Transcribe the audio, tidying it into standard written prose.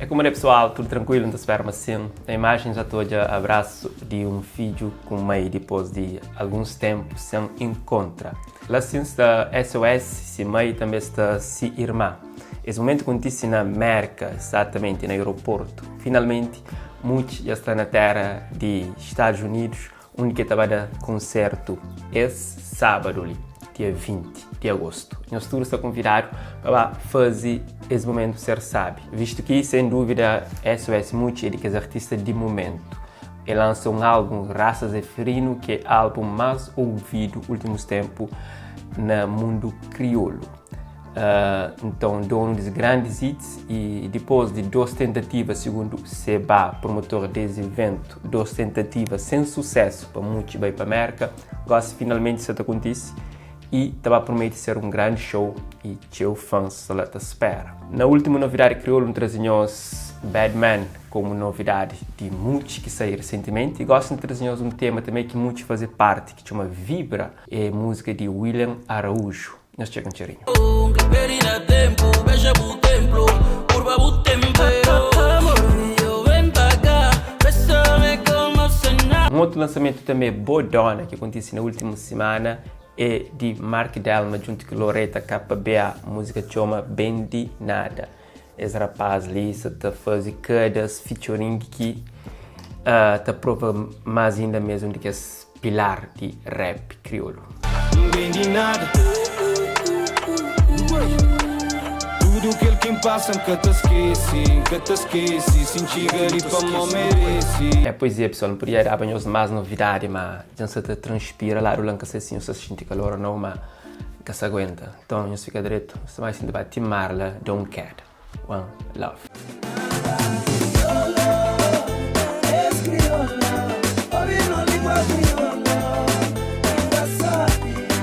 É como é pessoal, tudo tranquilo, não espero assim. A imagem já estou a abraço de um filho com mãe depois de alguns tempos sem encontra. Lá sim está SOS, se mãe também está se irmã. Esse momento acontece na América, exatamente no aeroporto. Finalmente, muitos já estão na terra de Estados Unidos, onde estava a concerto esse sábado ali, dia 20 de agosto. Nós todos estamos convidados para fazer esse momento ser sabe, visto que, sem dúvida, SOS muito é de que os artistas de momento. Ele lança um álbum, Raça Zeferino, que é o álbum mais ouvido nos últimos tempos no mundo crioulo. Então, dono dos grandes hits, e depois de 2 tentativas, segundo Seba, promotor desse evento, 2 tentativas sem sucesso para muitos bem para a América, agora finalmente isso acontece e estava a prometer ser um grande show e teu fãs só lá te espera. Na última novidade crioulo, trazemos Badman como novidade de muitos que saíram recentemente e gostam de trazer um tema também que muitos fazem parte, que chama Vibra, é música de William Araújo. Nós chegamos um cheirinho. Um outro lançamento também, Bodona, que aconteceu na última semana, é de Mark Delma junto com Loretta KBA, música chama Bem de Nada. Esse rapaz ali está fazendo cada featuring que está prova mais ainda mesmo do que esse pilar de rap crioulo. Bem de nada. Tudo aquilo que passa que te esqueci, sem chegar e para não merece. É poesia, pessoal, não podia dar banhos mais novidade, mas já se transpira lá, o lanca assim, se sente calor ou não, mas que se aguenta. Então, não fica direito, se mais se debate, Marla, Don't Care. One Love.